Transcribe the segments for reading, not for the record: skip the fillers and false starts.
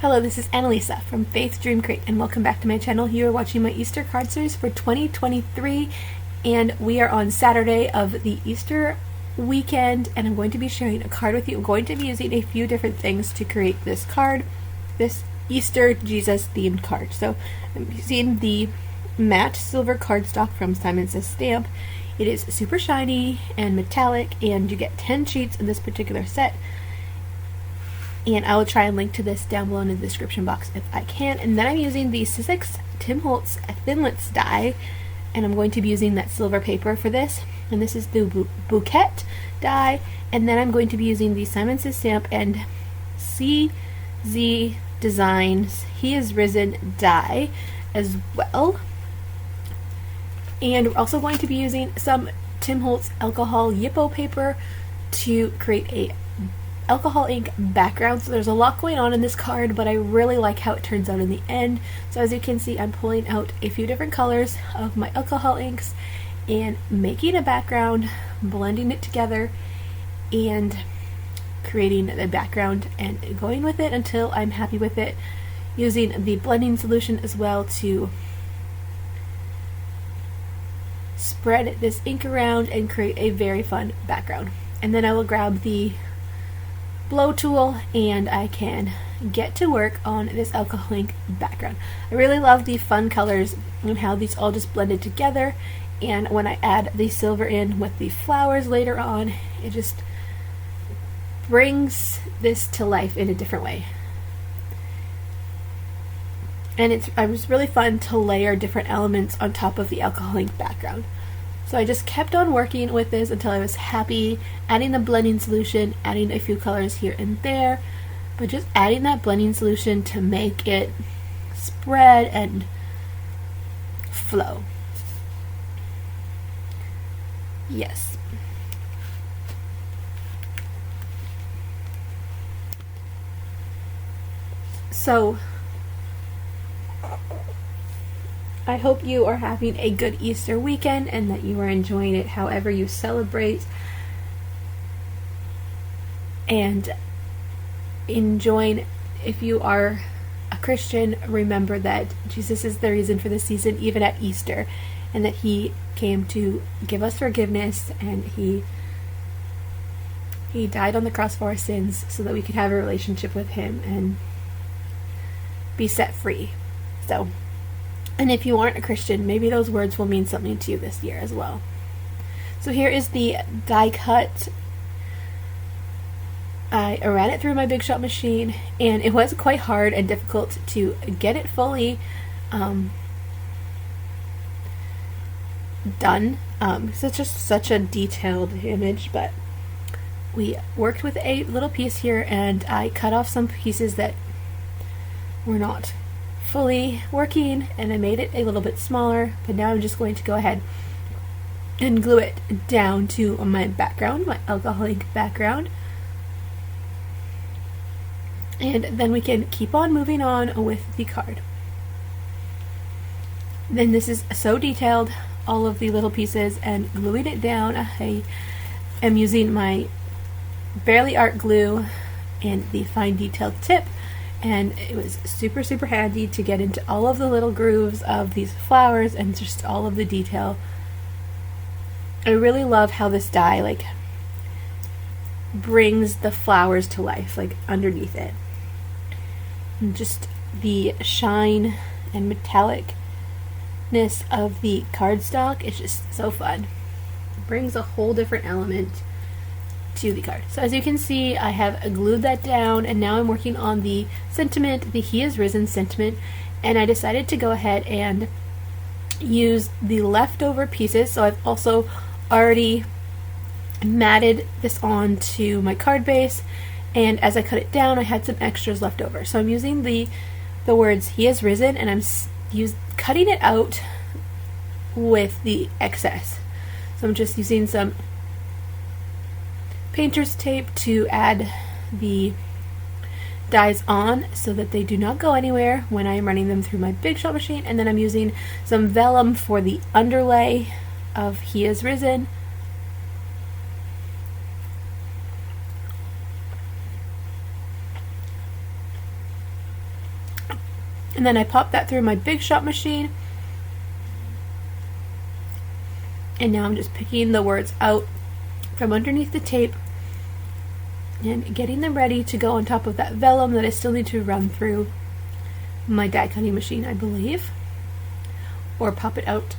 Hello, this is Annalisa from Faith Dream Crate, and welcome back to my channel. You are watching my Easter card series for 2023, and we are on Saturday of the Easter weekend, and I'm going to be sharing a card with you. I'm going to be using a few different things to create this card, this Easter Jesus themed card. So I'm using the matte silver cardstock from Simon Says Stamp. It is super shiny and metallic, and you get 10 sheets in this particular set. And I will try and link to this down below in the description box if I can. And then I'm using the Sizzix Tim Holtz Thinlits die, and I'm going to be using that silver paper for this. And this is the Bouquet die. And then I'm going to be using the Simon Says Stamp and CZ Designs He Is Risen die as well. And we're also going to be using some Tim Holtz alcohol Yippo paper to create a alcohol ink background. So there's a lot going on in this card, but I really like how it turns out in the end. So as you can see, I'm pulling out a few different colors of my alcohol inks and making a background, blending it together, and creating the background and going with it until I'm happy with it, using the blending solution as well to spread this ink around and create a very fun background. And then I will grab the blow tool and I can get to work on this alcohol ink background. I really love the fun colors and how these all just blended together, and when I add the silver in with the flowers later on, it just brings this to life in a different way. And it was really fun to layer different elements on top of the alcohol ink background. So I just kept on working with this until I was happy, adding the blending solution, adding a few colors here and there, but just adding that blending solution to make it spread and flow. Yes. So I hope you are having a good Easter weekend and that you are enjoying it however you celebrate, and enjoying, if you are a Christian, remember that Jesus is the reason for the season, even at Easter, and that He came to give us forgiveness, and He died on the cross for our sins so that we could have a relationship with Him and be set free. So, and if you aren't a Christian, maybe those words will mean something to you this year as well. So here is the die cut. I ran it through my Big Shot machine, and it was quite hard and difficult to get it fully done. So it's just such a detailed image, but we worked with a little piece here, and I cut off some pieces that were not fully working, and I made it a little bit smaller, but now I'm just going to go ahead and glue it down to my background, my alcohol ink background, and then we can keep on moving on with the card. Then this is so detailed, all of the little pieces, and gluing it down. I am using my Barely Art glue and the fine detailed tip, and it was super handy to get into all of the little grooves of these flowers and just all of the detail. I really love how this die brings the flowers to life, underneath it. And just the shine and metallicness of the cardstock is just so fun. It brings a whole different element to the card. So as you can see, I have glued that down, and now I'm working on the sentiment, the He Is Risen sentiment, and I decided to go ahead and use the leftover pieces. So I've also already matted this onto my card base, and as I cut it down, I had some extras left over. So I'm using the words He Is Risen, and I'm cutting it out with the excess. So I'm just using some painter's tape to add the dies on so that they do not go anywhere when I am running them through my Big Shot machine. And then I'm using some vellum for the underlay of He Is Risen. And then I popped that through my Big Shot machine. And now I'm just picking the words out from underneath the tape and getting them ready to go on top of that vellum that I still need to run through my die cutting machine, I believe, or pop it out.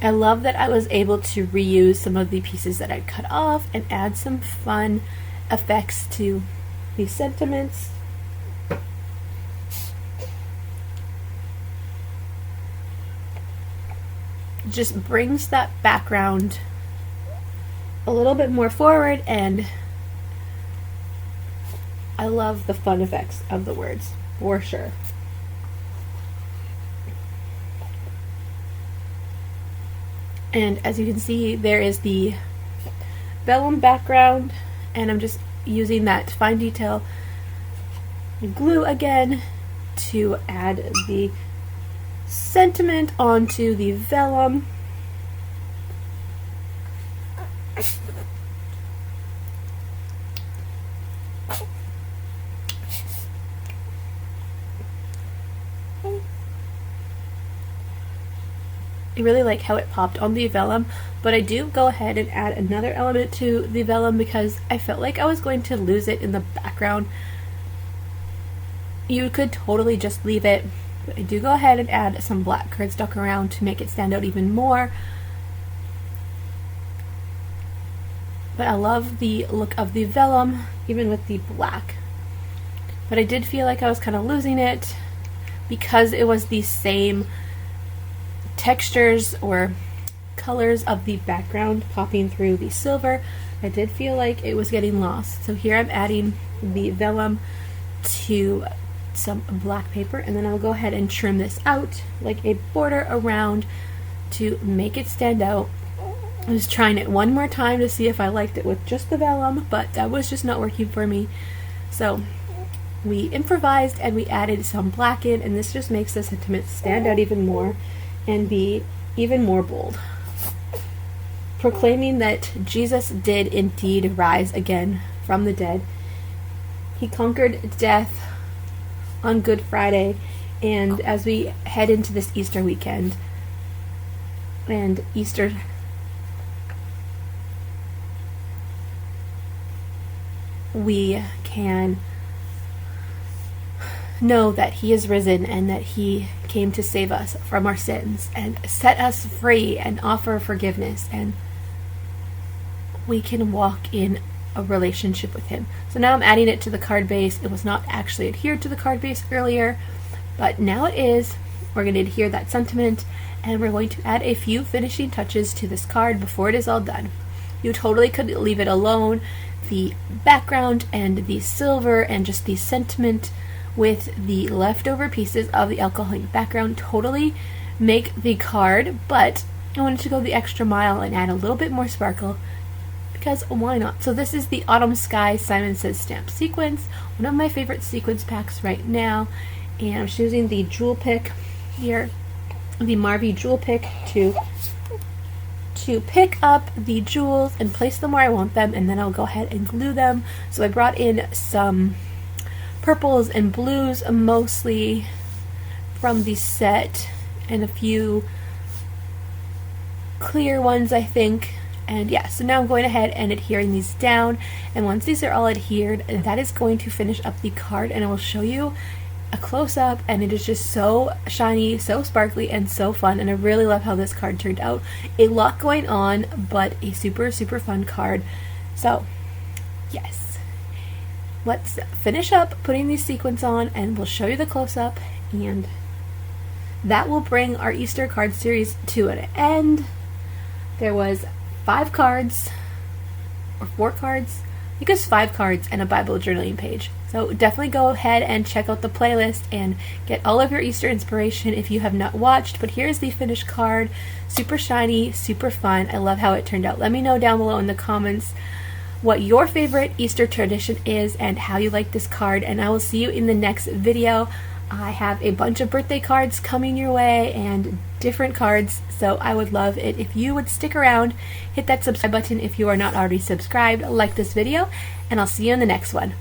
I love that I was able to reuse some of the pieces that I cut off and add some fun effects to these sentiments. Just brings that background a little bit more forward, and I love the fun effects of the words for sure. And as you can see, there is the vellum background, and I'm just using that fine detail glue again to add the sentiment onto the vellum. I really like how it popped on the vellum, but I do go ahead and add another element to the vellum because I felt like I was going to lose it in the background. You could totally just leave it, but I do go ahead and add some black cardstock around to make it stand out even more. But I love the look of the vellum, even with the black. But I did feel like I was kind of losing it because it was the same textures or colors of the background popping through the silver. I did feel like it was getting lost. So here I'm adding the vellum to some black paper, and then I'll go ahead and trim this out like a border around to make it stand out. I was trying it one more time to see if I liked it with just the vellum, but that was just not working for me. So we improvised and we added some black in, and this just makes the sentiment stand out even more and be even more bold, proclaiming that Jesus did indeed rise again from the dead. He conquered death on Good Friday, and as we head into this Easter weekend and Easter, we can know that He is risen and that He came to save us from our sins and set us free and offer forgiveness, and we can walk in a relationship with Him. So now I'm adding it to the card base. It was not actually adhered to the card base earlier, but now it is. We're going to adhere that sentiment, and we're going to add a few finishing touches to this card before it is all done. You totally could leave it alone, the background and the silver and just the sentiment with the leftover pieces of the alcoholic background totally make the card, but I wanted to go the extra mile and add a little bit more sparkle, because why not? So this is the Autumn Sky Simon Says stamp sequence, one of my favorite sequence packs right now, and I'm just using the jewel pick here, the Marvy jewel pick to pick up the jewels and place them where I want them, and then I'll go ahead and glue them. So I brought in some purples and blues, mostly from the set, and a few clear ones, I think. And yeah, so now I'm going ahead and adhering these down, and once these are all adhered, that is going to finish up the card, and I will show you a close-up, and it is just so shiny, so sparkly, and so fun, and I really love how this card turned out. A lot going on, but a super, super fun card. So, yes. Let's finish up putting these sequins on, and we'll show you the close-up, and that will bring our Easter card series to an end. There was 5 cards, or 4 cards, I think it was 5 cards and a Bible journaling page. So definitely go ahead and check out the playlist and get all of your Easter inspiration if you have not watched. But here's the finished card. Super shiny, super fun. I love how it turned out. Let me know down below in the comments what your favorite Easter tradition is and how you like this card. And I will see you in the next video. I have a bunch of birthday cards coming your way and different cards, so I would love it if you would stick around, hit that subscribe button if you are not already subscribed, like this video, and I'll see you in the next one.